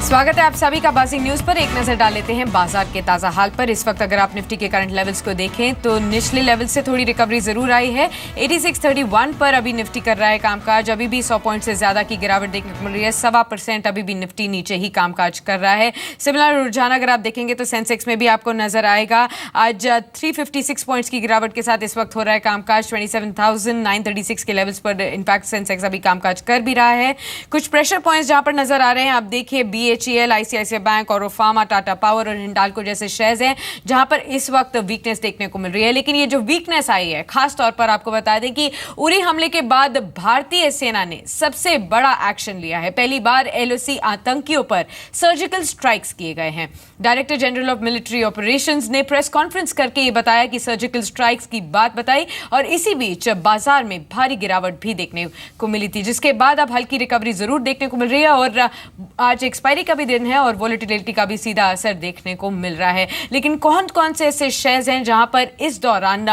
स्वागत है आप सभी का बाजिंग न्यूज पर। एक नजर डाल लेते हैं बाजार के ताजा हाल पर। इस वक्त अगर आप निफ्टी के करंट लेवल्स को देखें तो निचले लेवल से थोड़ी रिकवरी जरूर आई है। 8631 पर अभी निफ्टी कर रहा है कामकाज। अभी भी 100 पॉइंट से ज्यादा की गिरावट देखने को मिल रही है। 1.25% अभी भी निफ्टी नीचे ही कामकाज कर रहा है। सिमिलर रुझान अगर आप देखेंगे तो सेंसेक्स में भी आपको नजर आएगा। आज 356 पॉइंट्स की गिरावट के साथ इस वक्त हो रहा है कामकाज। 27,936 के लेवल्स पर इनफैक्ट सेंसेक्स अभी कामकाज कर भी रहा है। कुछ प्रेशर पॉइंट्स जहां पर नजर आ रहे हैं, आप देखिए BHEL, ICICI बैंक और फार्मा, टाटा पावर और हिंडाल्को जैसे शेयर्स हैं जहां पर इस वक्त वीकनेस देखने को मिल रही है। लेकिन ये जो वीकनेस आई है, खास तौर पर आपको बता दें कि उरी हमले के बाद भारतीय सेना ने सबसे बड़ा एक्शन लिया है। पहली बार LOC आतंकियों पर सर्जिकल स्ट्राइक्स किए गए हैं। Director general of military operations ने प्रेस कॉन्फ्रेंस करके ये बताया कि सर्जिकल स्ट्राइक्स की बात बताई और इसी बीच बाजार में भारी गिरावट भी देखने को मिली थी, जिसके बाद अब हल्की रिकवरी जरूर देखने को मिल रही है। और आज एक्सपायरी का भी दिन है और वोलेटिलिटी का भी सीधा असर देखने को मिल रहा है। लेकिन कौन कौन से ऐसे शेयर्स हैं जहां पर इस दौरान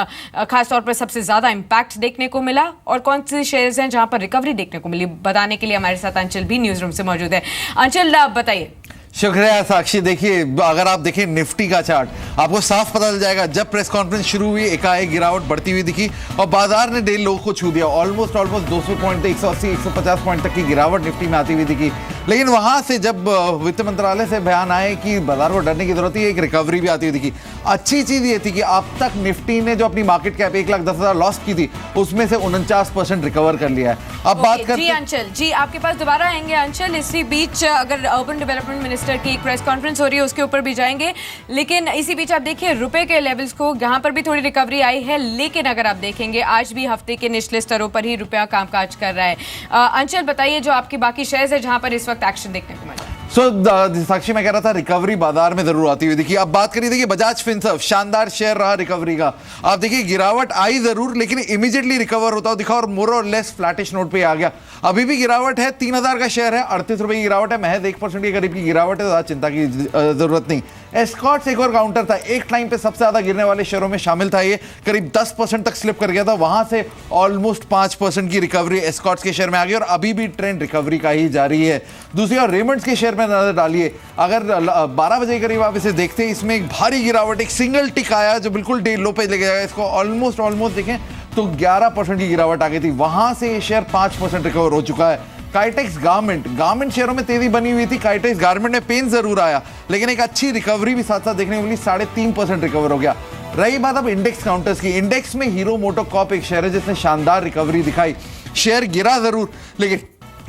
खासतौर पर सबसे ज्यादा इंपैक्ट देखने को मिला और कौन से शेयर्स हैं जहां पर रिकवरी देखने को मिली, बताने के लिए हमारे साथ अंचल भी न्यूज रूम से मौजूद है। अंचल, बताइए। शुक्रिया साक्षी। देखिए, अगर आप देखें निफ्टी का चार्ट, आपको साफ पता चल जाएगा। जब प्रेस कॉन्फ्रेंस शुरू हुई, एकाएक गिरावट बढ़ती हुई दिखी और बाजार ने डेली लो को छू दिया। ऑलमोस्ट 200 पॉइंट, 180 150 पॉइंट तक की गिरावट निफ्टी में आती हुई दिखी। लेकिन वहां से जब वित्त मंत्रालय से बयान आए कि बाजार को डरने की जरूरत है, एक रिकवरी भी आती हुई दिखी। अच्छी चीज ये थी कि अब तक निफ्टी ने जो अपनी मार्केट कैप 1,10,000 लॉस की थी, उसमें से 49% रिकवर कर लिया है। अब बात करते जी अंचल जी, आपके पास दोबारा आएंगे अंचल। इसी बीच अगर अर्बन डेवलपमेंट मिनिस्टर की एक प्रेस कॉन्फ्रेंस हो रही है, उसके ऊपर भी जाएंगे। लेकिन इसी बीच आप देखिए रुपए के लेवल्स को, यहाँ पर भी थोड़ी रिकवरी आई है। लेकिन अगर आप देखेंगे आज भी हफ्ते के निचले स्तरों पर ही रुपया कामकाज कर रहा है। अंचल, बताइए जो आपकी बाकी शेयर्स है जहां पर इस वक्त एक्शन देखने को मिल रहा है। साक्षी, मैं कह रहा था रिकवरी बाजार में जरूर आती हुई देखिए। अब बात करिए, देखिए बजाज फिनसर्व शानदार शेयर रहा रिकवरी का। आप देखिए गिरावट आई जरूर, लेकिन इमीडिएटली रिकवर होता हुआ दिखा और मोर और लेस फ्लैटिश नोट पे आ गया। अभी भी गिरावट है, 3000 का शेयर है, 38 रुपए की गिरावट है, महज 1% के करीब की गिरावट है। ज्यादा चिंता की जरूरत नहीं। एस्कॉर्ट्स एक और काउंटर था, एक टाइम पे सबसे ज्यादा गिरने वाले शेयरों में शामिल था। ये करीब 10% तक स्लिप कर गया था, वहां से ऑलमोस्ट 5% की रिकवरी एस्कॉर्ट्स के शेयर में आ गई और अभी भी ट्रेंड रिकवरी का ही जारी है। दूसरी और रेमंड्स के शेयर में नजर डालिए। अगर 12 बजे के करीब आप इसे देखते हैं, इसमें एक भारी गिरावट, एक सिंगल टिक आया जो बिल्कुल डे लो पे लेके जाएगा इसको। ऑलमोस्ट देखें तो 11% की गिरावट आ गई थी, वहां से ये शेयर 5% रिकवर हो चुका है। काइटेक्स गारमेंट शेयरों में तेजी बनी हुई थी। काइटेक्स गारमेंट में पेन जरूर आया, लेकिन एक अच्छी रिकवरी भी साथ साथ देखने को मिली। 3.5% रिकवर हो गया। रही बात अब इंडेक्स काउंटर्स की, इंडेक्स में हीरो मोटोकॉर्प एक शेयर है जिसने शानदार रिकवरी दिखाई। शेयर गिरा जरूर, लेकिन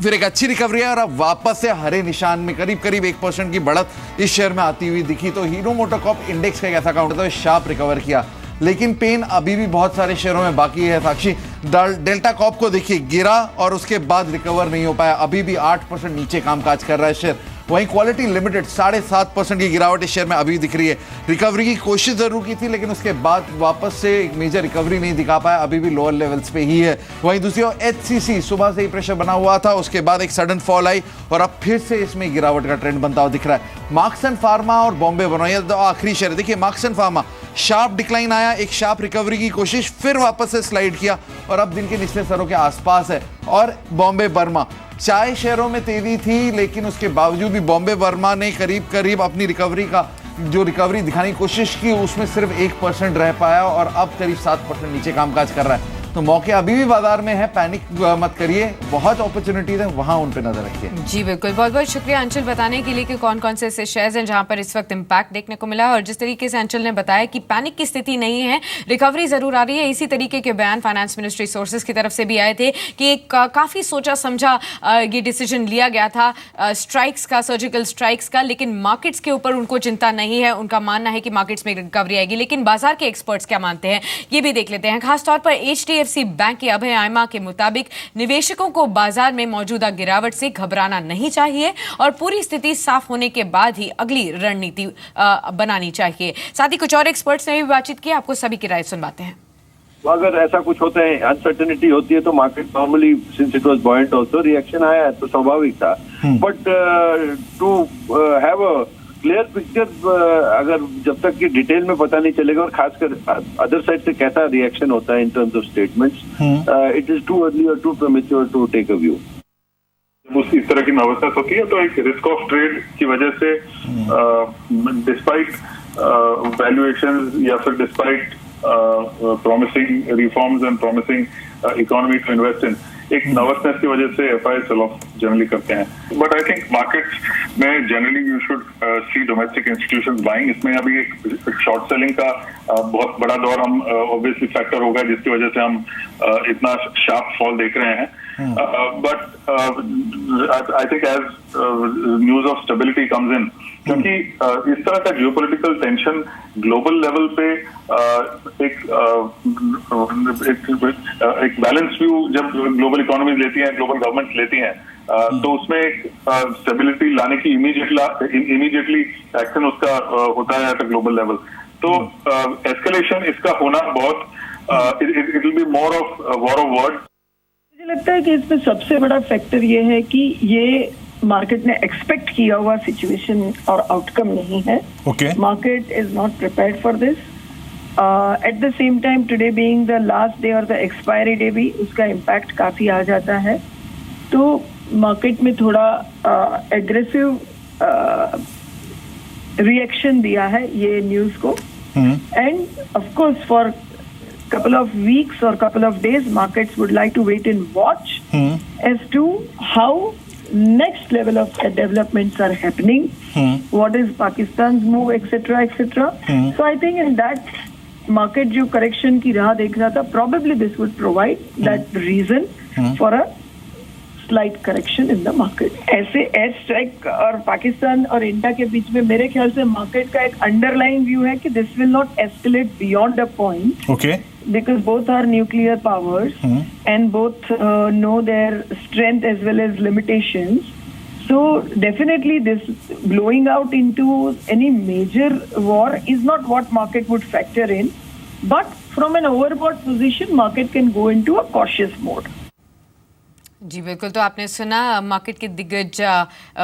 फिर एक अच्छी रिकवरी है और अब वापस से हरे निशान में करीब 1% की बढ़त इस शेयर में आती हुई दिखी। तो हीरो मोटोकॉर्प इंडेक्स का एक ऐसा काउंटर था शार्प रिकवर किया, लेकिन पेन अभी भी बहुत सारे शेयरों में बाकी है। साक्षी, डेल्टा कॉर्प को देखिए, गिरा और उसके बाद रिकवर नहीं हो पाया, अभी भी 8% नीचे कामकाज कर रहा है शेयर। वहीं क्वालिटी लिमिटेड 7.5% की गिरावट इस शेयर में अभी दिख रही है। रिकवरी की कोशिश जरूर की थी, लेकिन उसके बाद वापस से एक मेजर रिकवरी नहीं दिखा पाया, अभी भी लोअर लेवल्स पे ही है। वहीं दूसरी ओर HCC सुबह से ही प्रेशर बना हुआ था, उसके बाद एक सडन फॉल आई और अब फिर से इसमें गिरावट का ट्रेंड बनता हुआ दिख रहा है। मार्क्स एंड फार्मा और बॉम्बे बनोया तो आखिरी शेयर देखिए। Marks and pharma sharp decline आया, एक शार्प रिकवरी की कोशिश, फिर वापस से स्लाइड किया और अब दिन के निचले स्तरों के आसपास है। और बॉम्बे बर्मा, चाय शेयरों में तेजी थी, लेकिन उसके बावजूद भी बॉम्बे बर्मा ने करीब अपनी रिकवरी का जो रिकवरी दिखाने की कोशिश की, उसमें सिर्फ 1% रह पाया और अब करीब 7% नीचे कामकाज कर रहा है। तो मौके अभी भी बाजार में है, पैनिक मत करिए, बहुत अपॉर्चुनिटीज है, वहां उन पे नजर रखिए। जी बिल्कुल, बहुत बहुत शुक्रिया अंचल बताने के लिए कि कौन कौन से ऐसे शेयर्स हैं जहां पर इस वक्त इंपैक्ट देखने को मिला। और जिस तरीके से अंचल ने बताया कि पैनिक की स्थिति नहीं है, रिकवरी जरूर आ रही है। इसी तरीके के बयान फाइनेंस मिनिस्ट्री सोर्सेज की तरफ से भी आए थे कि एक काफी सोचा समझा ये डिसीजन लिया गया था स्ट्राइक्स का, सर्जिकल स्ट्राइक्स का, लेकिन मार्केट्स के ऊपर उनको चिंता नहीं है। उनका मानना है कि मार्केट्स में रिकवरी आएगी। लेकिन बाजार के एक्सपर्ट्स क्या मानते हैं, ये भी देख लेते हैं। खासतौर पर HDFC बैंक के अभय आयमा के मुताबिक निवेशकों को बाजार में मौजूदा गिरावट से घबराना नहीं चाहिए और पूरी स्थिति साफ होने के बाद ही अगली रणनीति बनानी चाहिए। साथ ही कुछ और एक्सपर्ट्स ने भी बातचीत की, आपको सभी की राय सुनवाते हैं। अगर ऐसा कुछ होता है, अनसर्टेनिटी होती है, तो market normally since it was buoyant also reaction आया है तो स्वाभाविक था। But to have a clear picture, अगर जब तक कि डिटेल में पता नहीं चलेगा और खासकर अदर साइड से कैसा रिएक्शन होता है in terms of statements, it is too early और too premature to take a view. उस इस तरह की नर्वसनेस होती है, तो एक रिस्क ऑफ ट्रेड की वजह से डिस्पाइट वैल्यूएशंस या फिर despite promising reforms and promising economy to invest in, एक नर्वसनेस की वजह से एफआई सेल ऑफ जनरली करते हैं. बट आई थिंक मार्केट्स में generally you should see domestic institutions buying. इसमें अभी एक शॉर्ट सेलिंग का बहुत बड़ा दौर हम ऑब्वियसली फैक्टर होगा, जिसकी वजह से हम इतना शार्प फॉल देख रहे हैं. But I think as news of stability comes in, क्योंकि इस तरह का जियोपॉलिटिकल टेंशन ग्लोबल लेवल पे एक बैलेंस व्यू जब ग्लोबल इकोनॉमीज लेती हैं, ग्लोबल गवर्नमेंट्स लेती हैं, तो उसमें एक स्टेबिलिटी लाने की इमीडिएटली एक्शन उसका होता है एट अ ग्लोबल लेवल. तो एस्केलेशन इसका होना बहुत it will be more of war of word. मुझे लगता है कि इसमें सबसे बड़ा फैक्टर ये है कि ये मार्केट ने एक्सपेक्ट किया हुआ सिचुएशन और आउटकम नहीं है. Market is not prepared for this. At the same time today being the last day और द एक्सपायरी डे भी उसका इम्पैक्ट काफी आ जाता है. तो मार्केट में थोड़ा एग्रेसिव रिएक्शन दिया है ये न्यूज को. End of course for couple of weeks or couple of days markets would like to wait and watch as to how next level of developments are happening, what is Pakistan's move, etc. So I think in that market जो correction की राह देख रहा था, probably this would provide that reason for a slight correction in the market. ऐसे air strike और पाकिस्तान और India के बीच में मेरे ख्याल से मार्केट का एक अंडरलाइन व्यू है कि this will not escalate beyond a point. Okay. Because both are nuclear powers and both know their strength as well as limitations. So definitely this blowing out into any major war is not what market would factor in. But from an overbought position, market can go into a cautious mode. जी बिल्कुल. तो आपने सुना market के दिग्गज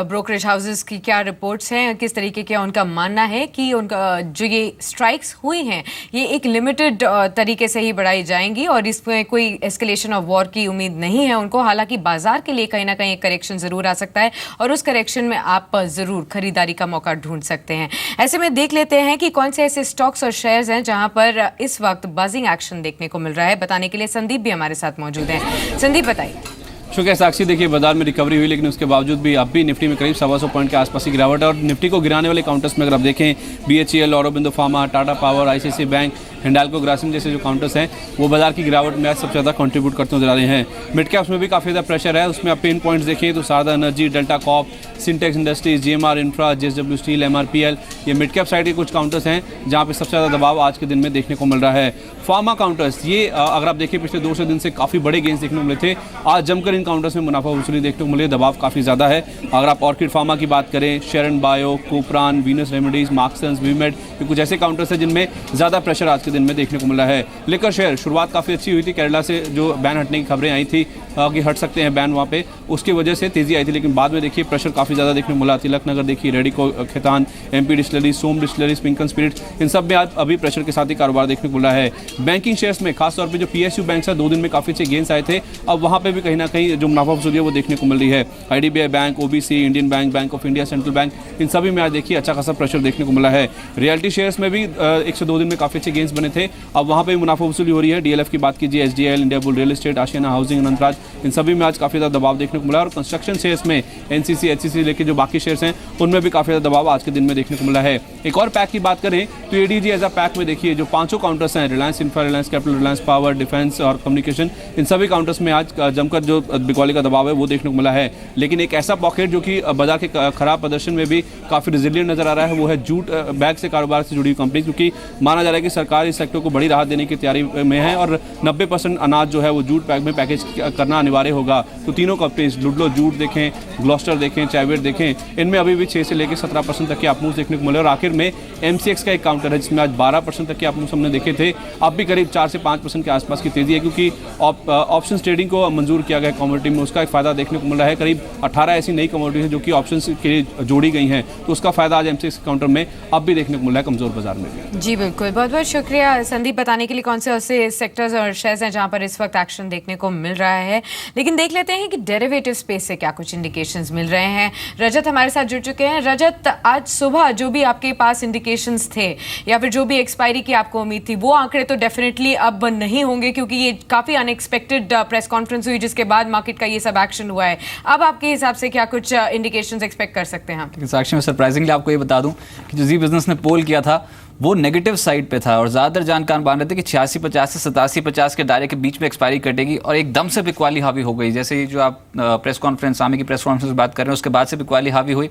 brokerage houses की क्या reports हैं, किस तरीके का उनका मानना है कि उनका जो ये स्ट्राइक्स हुई हैं ये एक लिमिटेड तरीके से ही बढ़ाई जाएंगी और इसमें कोई एस्केलेशन ऑफ वॉर की उम्मीद नहीं है उनको. हालांकि बाजार के लिए कहीं ना कहीं एक करेक्शन ज़रूर आ सकता है और उस करेक्शन में आप ज़रूर खरीदारी का मौका ढूंढ सकते हैं. ऐसे में देख लेते हैं कि कौन से ऐसे स्टॉक्स और शेयर्स हैं जहां पर इस वक्त बाजिंग एक्शन देखने को मिल रहा है. बताने के लिए संदीप भी हमारे साथ मौजूद हैं. संदीप बताइए. शुक्रिया साक्षी. देखिए बाजार में रिकवरी हुई लेकिन उसके बावजूद भी अब भी निफ्टी में करीब 125 पॉइंट के आसपास की गिरावट है. और निफ्टी को गिराने वाले काउंटर्स में अगर आप देखें BHEL, Aurobindo pharma, Tata power, ICICI bank, Hindalco Grasim जैसे जो काउंटर्स हैं वो बाजार की गिरावट में आज सबसे ज़्यादा कंट्रीब्यूट करते नजर आ रहे हैं. मिड कैप्स में भी काफ़ी ज़्यादा प्रेशर है. उसमें आप पेन पॉइंट्स देखें तो Sarda Energy, Delta Corp, Sintex Industries, GMR Infra, JSW Steel, MRPL, ये मिड कैप साइड के कुछ काउंटर्स हैं जहाँ पे सबसे ज़्यादा दबाव आज के दिन में देखने को मिल रहा है. फार्मा काउंटर्स ये अगर आप देखें पिछले 2 दिन से काफ़ी बड़े गेंस देखने को मिले थे. आज जमकर इन काउंटर्स में मुनाफा वसूली देखने को मिले. दबाव काफ़ी ज़्यादा है. अगर आप ऑर्किड फार्मा की बात करें, Sheeran bio, कोपरान, Venus remedies, Marksans, वीमेड, ये कुछ ऐसे काउंटर्स हैं जिनमें ज़्यादा प्रेशर आज के दिन में देखने को मिल रहा है. लिकर शेयर शुरुआत काफ़ी अच्छी हुई थी. केरला से जो बैन हटने की खबरें आई थी कि हट सकते हैं बैन वहाँ पे, उसकी वजह से तेज़ी आई थी. लेकिन बाद में देखिए प्रेशर काफ़ी ज़्यादा देखने को मिला. तिलक नगर देखिए, रेडिको खेतान, MP डिस्टिलरी, सोम डिस्टिलरी, पिंकन स्पिरिट, इन सब में आज अभी प्रेशर के साथ ही कारोबार देखने को मिला है. बैंकिंग शेयर्स में खासतौर पर जो PSU बैंक है 2 दिन में काफ़ी अच्छे गेंस आए थे. अब वहाँ पर भी कहीं ना कहीं जो मुनाफा वसूली है वो देखने को मिल रही है. IDBI bank, OBC, Indian Bank, Bank of India, Central Bank, इन सभी में आज देखिए अच्छा खासा प्रेशर देखने को मिला है. रियल्टी शेयर्स में भी 1 से 2 दिन में काफ़ी अच्छे गेंस बने थे. अब वहाँ पर मुनाफा वसूली हो रही है. DLF की बात कीजिए, SDL, India Bull Real Estate, Ashiana Housing, Anantraj, इन सभी में आज काफ़ी ज़्यादा दबाव देखने को मिला. और कंस्ट्रक्शन शेयर्स में NCC, HCC लेके जो बाकी शेयर्स हैं उनमें भी काफ़ी ज़्यादा दबाव आज के दिन में देखने को मिला है. एक और पैक की बात करें तो ADG एज अ पैक में देखिए जो 5 काउंटर्स हैं, Reliance infra, Reliance capital, Reliance power, defence और कम्युनिकेशन, इन सभी काउंटर्स में आज जमकर जो बिकवाली का दबाव है वो देखने को मिला है. लेकिन एक ऐसा पॉकेट जो कि बाजार के खराब प्रदर्शन में भी काफ़ी रिजिलियंट नजर आ रहा है वो है जूट बैग से कारोबार से जुड़ी कंपनी, क्योंकि माना जा रहा है कि सरकार इस सेक्टर को बड़ी राहत देने की तैयारी में है और 90% अनाज जो है वो जूट बैग में पैकेज करना अनिवार्य होगा. तो तीनों कंपनीज लुडलो जूट देखें, ग्लॉस्टर देखें, चायवेट देखें, इनमें अभी भी 6 से लेकर 17% तक के आपमूव देखने को मिले. और आखिर में MCX का एक काउंटर है जिसमें आज 12% तक के आपमूव हमने देखे थे. अब भी करीब 4 से 5% के आसपास की तेजी है, क्योंकि ऑप्शंस ट्रेडिंग को मंजूर किया गया कमोडिटी में, उसका एक फायदा देखने को मिल रहा है. करीब 18 ऐसी नई कमोडिटी हैं जो कि ऑप्शंस के लिए जोड़ी गई हैं, तो उसका फायदा आज MCX काउंटर में अब भी देखने को मिल रहा है कमजोर बाजार में भी. जी बिल्कुल, बहुत बहुत शुक्रिया. शुक्रिया संदीप बताने के लिए कौन से ऐसे सेक्टर्स और शेयर्स हैं जहां पर इस वक्त एक्शन देखने को मिल रहा है। लेकिन देख लेते हैं कि डेरिवेटिव स्पेस से क्या कुछ इंडिकेशंस मिल रहे हैं। रजत हमारे साथ जुड़ चुके हैं। रजत, आज सुबह जो भी आपके पास इंडिकेशंस थे या फिर जो भी एक्सपायरी की आपको उम्मीद थी, वो आंकड़े तो डेफिनेटली अब नहीं होंगे क्योंकि ये काफ़ी अनएक्सपेक्टेड प्रेस कॉन्फ्रेंस हुई जिसके बाद मार्केट का ये सब एक्शन हुआ है। अब आपके हिसाब से क्या कुछ इंडिकेशंस एक्सपेक्ट कर सकते हैं हम? साक्षी में सरप्राइजिंगली आपको ये बता दूं कि जो जी बिजनेस ने पोल किया था वो नेगेटिव साइड पे था और ज़्यादातर जानकार मान रहे थे कि 86-50 से 87-50 के दायरे के बीच में एक्सपायरी कटेगी और एकदम से बिकवाली हावी हो गई। जैसे ही जो आप प्रेस कॉन्फ्रेंस सामने की प्रेस कॉन्फ्रेंस बात कर रहे हैं उसके बाद से बिकवाली हावी हुई।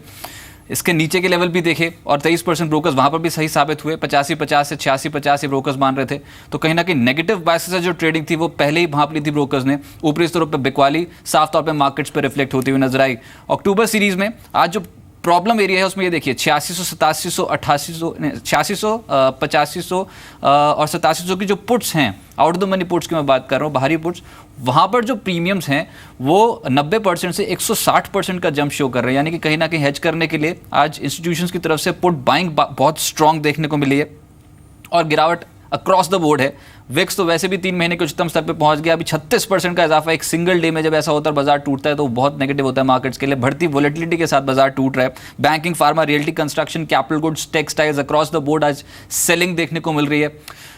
इसके नीचे के लेवल भी देखे और 23% ब्रोकर्स वहाँ पर भी सही साबित हुए। 85-50 से 86-50 ये ब्रोकर्स मान रहे थे, तो कहीं ना कहीं नेगेटिव बायसेस से जो ट्रेडिंग थी वो पहले ही भांप ली थी ब्रोकर्स ने। ऊपरी स्तरों पर बिकवाली साफ तौर पर मार्केट्स पर रिफ्लेक्ट होती हुई नजर आई। अक्टूबर सीरीज में आज जो प्रॉब्लम एरिया है उसमें ये देखिए 8600, 8700, 8800, 8600, 8500 और 8700 की जो पुट्स हैं, आउट द मनी पुट्स की मैं बात कर रहा हूँ, बाहरी पुट्स, वहाँ पर जो प्रीमियम्स हैं वो 90% से 160% का जंप शो कर रहे हैं। यानी कि कहीं ना कहीं हेज करने के लिए आज इंस्टीट्यूशंस की तरफ से पुट बाइंग बहुत स्ट्रॉन्ग देखने को मिली है और गिरावट अक्रॉस द बोर्ड है। विक्स तो वैसे भी 3 महीने के उच्चतम स्तर पे पहुंच गया। अभी 36% का इजाफा एक सिंगल डे में जब ऐसा होता है बाजार टूटता है तो बहुत नेगेटिव होता है मार्केट्स के लिए। बढ़ती वोलेटिलिटी के साथ बाजार टूट रहा है। Banking, pharma, realty, construction, capital goods, textiles across the board आज सेलिंग देखने को मिल रही है।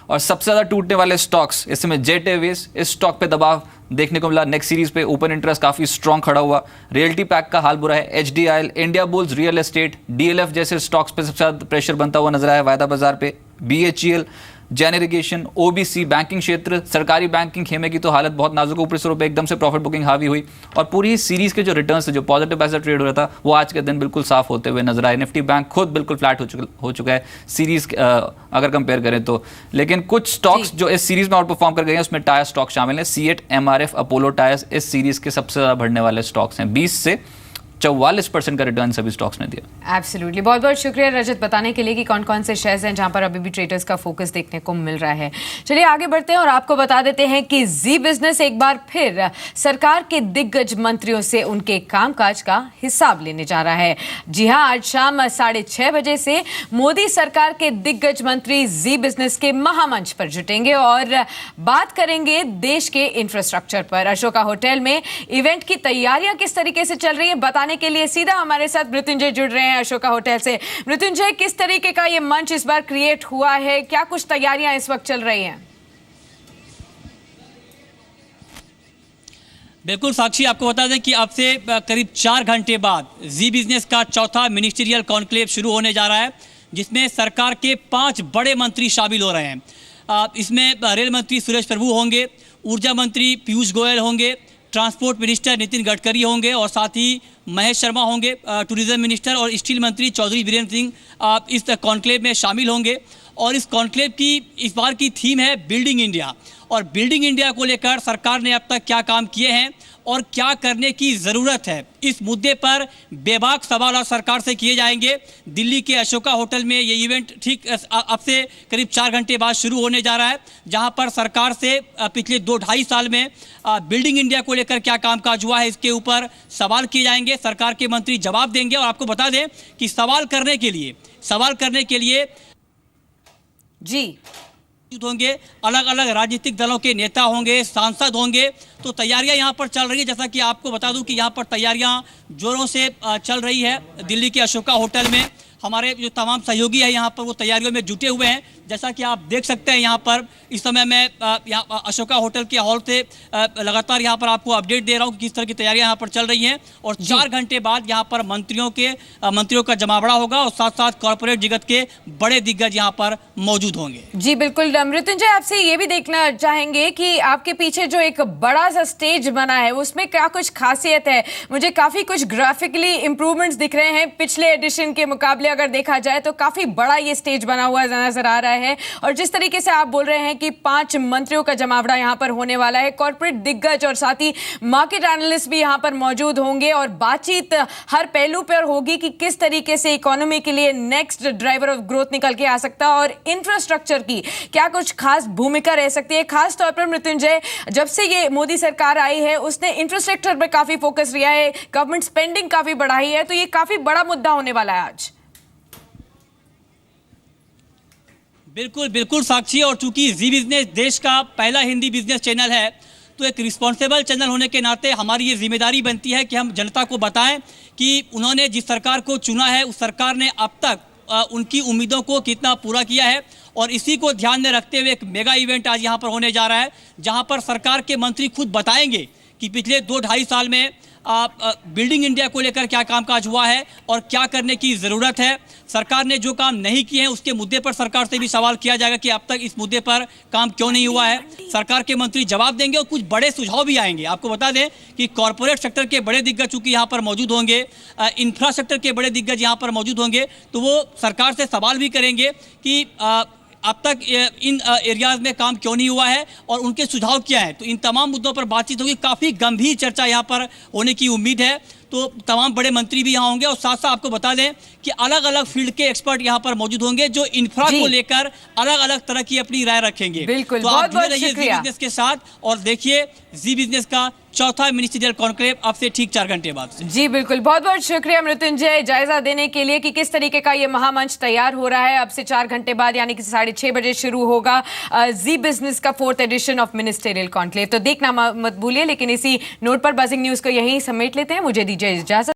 और सबसे ज़्यादा टूटने वाले स्टॉक्स इस समय जेट एयरवेज, इस स्टॉक पे दबाव देखने को मिला। नेक्स्ट सीरीज पे ओपन इंटरेस्ट काफ़ी स्ट्रॉन्ग खड़ा हुआ। रियल्टी पैक का हाल बुरा है। HDIL, India bulls, real estate, DLF जैसे स्टॉक्स पे सबसे ज़्यादा प्रेशर बनता हुआ नजर आया वायदा बाजार पे। BHEL, Jain irrigation, OBC, banking क्षेत्र, सरकारी बैंकिंग खेमे की तो हालत बहुत नाजुक। ऊपरी स्तरों पे एकदम से प्रॉफिट बुकिंग हावी हुई और पूरी सीरीज के जो रिटर्न्स थे, जो पॉजिटिव पैसा ट्रेड हो रहा था, वो आज के दिन बिल्कुल साफ होते हुए नजर आए। निफ्टी बैंक खुद बिल्कुल फ्लैट हो चुका है सीरीज अगर कंपेयर करें तो। लेकिन कुछ स्टॉक्स जो इस सीरीज में आउट परफॉर्म कर गए हैं उसमें टायर स्टॉक शामिल है। सीएट, MRF, अपोलो टायर्स इस सीरीज के सबसे ज्यादा बढ़ने वाले स्टॉक्स हैं। 20 से 44% का रिटर्न सभी स्टॉक्स ने दिया। एब्सोल्युटली, बहुत बहुत शुक्रिया रजत बताने के लिए कि कौन कौन से शेयर्स हैं जहां पर अभी भी ट्रेडर्स का फोकस देखने को मिल रहा है। चलिए आगे बढ़ते हैं और आपको बता देते हैं कि जी बिजनेस एक बार फिर सरकार के दिग्गज मंत्रियों से उनके कामकाज का हिसाब लेने जा रहा है। जी हां, आज शाम 6:30 बजे से मोदी सरकार के दिग्गज मंत्री जी बिजनेस के महामंच पर जुटेंगे और बात करेंगे देश के इंफ्रास्ट्रक्चर पर। अशोका होटल में इवेंट की तैयारियां किस तरीके से चल रही है बताने के लिए सीधा हमारे साथ मृत्युंजय जुड़ रहे हैं अशोका होटल से। मृत्युंजय, किस तरीके का ये मंच इस बार क्रिएट हुआ है, क्या कुछ तैयारियां इस वक्त चल रही हैं? बिल्कुल साक्षी, आपको बता दें कि अब से करीब 4 घंटे बाद जी बिजनेस का चौथा मिनिस्ट्रियल कॉन्क्लेव शुरू होने जा रहा है जिसमें सरकार के 5 बड़े मंत्री शामिल हो रहे हैं। इसमें रेल मंत्री सुरेश प्रभु होंगे, ऊर्जा मंत्री पीयूष गोयल होंगे, ट्रांसपोर्ट मिनिस्टर नितिन गडकरी होंगे और साथ ही महेश शर्मा होंगे, टूरिज्म मिनिस्टर, और स्टील मंत्री चौधरी वीरेंद्र सिंह इस कॉन्क्लेव में शामिल होंगे। और इस कॉन्क्लेव की इस बार की थीम है बिल्डिंग इंडिया। और बिल्डिंग इंडिया को लेकर सरकार ने अब तक क्या काम किए हैं और क्या करने की ज़रूरत है, इस मुद्दे पर बेबाक सवाल और सरकार से किए जाएंगे। दिल्ली के अशोका होटल में ये इवेंट ठीक अब से करीब 4 घंटे बाद शुरू होने जा रहा है, जहां पर सरकार से पिछले 2-2.5 साल में बिल्डिंग इंडिया को लेकर क्या कामकाज हुआ है इसके ऊपर सवाल किए जाएंगे। सरकार के मंत्री जवाब देंगे। और आपको बता दें कि सवाल करने के लिए जी होंगे, अलग अलग राजनीतिक दलों के नेता होंगे, सांसद होंगे। तो तैयारियां यहां पर चल रही है। जैसा कि आपको बता दूं कि यहां पर तैयारियां जोरों से चल रही है। दिल्ली के अशोका होटल में हमारे जो तमाम सहयोगी है यहाँ पर वो तैयारियों में जुटे हुए हैं। जैसा कि आप देख सकते हैं यहाँ पर इस समय मैं यहाँ अशोका होटल के हॉल से लगातार यहाँ पर आपको अपडेट दे रहा हूँ कि किस तरह की तैयारियां यहाँ पर चल रही हैं। और 4 घंटे बाद यहाँ पर मंत्रियों का जमावड़ा होगा और साथ साथ कॉर्पोरेट जगत के बड़े दिग्गज यहाँ पर मौजूद होंगे। जी बिल्कुल। मृत्युंजय, आपसे ये भी देखना चाहेंगे कि आपके पीछे जो एक बड़ा सा स्टेज बना है उसमें क्या कुछ खासियत है। मुझे काफी कुछ ग्राफिकली इंप्रूवमेंट्स दिख रहे हैं पिछले एडिशन के मुकाबले। अगर देखा जाए तो काफी बड़ा ये स्टेज बना हुआ नजर आ रहा है। और जिस तरीके से आप बोल रहे हैं कि 5 मंत्रियों का जमावड़ा यहां पर होने वाला है, कॉर्पोरेट दिग्गज और साथ ही मार्केट एनालिस्ट भी यहां पर मौजूद होंगे और बातचीत हर पहलू पर होगी कि किस तरीके से इकोनॉमी के लिए नेक्स्ट ड्राइवर ऑफ ग्रोथ निकल के आ सकता है और इंफ्रास्ट्रक्चर की क्या कुछ खास भूमिका रह सकती है। खास तौर पर मृत्युंजय, जब से ये मोदी सरकार आई है उसने इंफ्रास्ट्रक्चर पर काफी फोकस किया है, गवर्नमेंट स्पेंडिंग काफी बढ़ाई है, तो ये काफी बड़ा मुद्दा होने वाला है आज। बिल्कुल बिल्कुल साक्षी, और चूंकि जी बिजनेस देश का पहला हिंदी बिजनेस चैनल है, तो एक रिस्पॉन्सिबल चैनल होने के नाते हमारी ये जिम्मेदारी बनती है कि हम जनता को बताएं कि उन्होंने जिस सरकार को चुना है उस सरकार ने अब तक उनकी उम्मीदों को कितना पूरा किया है। और इसी को ध्यान में रखते हुए एक मेगा इवेंट आज यहाँ पर होने जा रहा है, जहाँ पर सरकार के मंत्री खुद बताएंगे कि पिछले 2-2.5 साल में बिल्डिंग इंडिया को लेकर क्या कामकाज हुआ है और क्या करने की ज़रूरत है। सरकार ने जो काम नहीं किए हैं उसके मुद्दे पर सरकार से भी सवाल किया जाएगा कि अब तक इस मुद्दे पर काम क्यों नहीं हुआ है। सरकार के मंत्री जवाब देंगे और कुछ बड़े सुझाव भी आएंगे। आपको बता दें कि कॉरपोरेट सेक्टर के बड़े दिग्गज चूंकि यहाँ पर मौजूद होंगे, इंफ्रास्ट्रक्चर के बड़े दिग्गज यहाँ पर मौजूद होंगे, तो वो सरकार से सवाल भी करेंगे कि अब तक इन एरियाज में काम क्यों नहीं हुआ है और उनके सुझाव क्या हैं। तो इन तमाम मुद्दों पर बातचीत होगी, काफ़ी गंभीर चर्चा यहाँ पर होने की उम्मीद है। तो तमाम बड़े मंत्री भी यहाँ होंगे और साथ साथ आपको बता दें कि अलग अलग फील्ड के एक्सपर्ट यहाँ पर मौजूद होंगे जो इंफ्रा को लेकर अलग अलग तरह की अपनी राय रखेंगे। बिल्कुल, तो आप जुड़े रहिए जी बिजनेस के साथ और देखिए जी बिजनेस का चौथा मिनिस्ट्रियल कॉन्क्लेव अब से ठीक 4 घंटे बाद से। जी बिल्कुल, बहुत बहुत शुक्रिया मृत्युंजय जायजा देने के लिए कि किस तरीके का ये महामंच तैयार हो रहा है। अब से 4 घंटे बाद यानी कि 6:30 बजे शुरू होगा जी बिजनेस का 4th addition of ministerial conclave. तो देखना मत भूलिए। लेकिन इसी नोट पर बजिंग न्यूज को यहीं समेट लेते हैं। मुझे दीजिए इजाजत।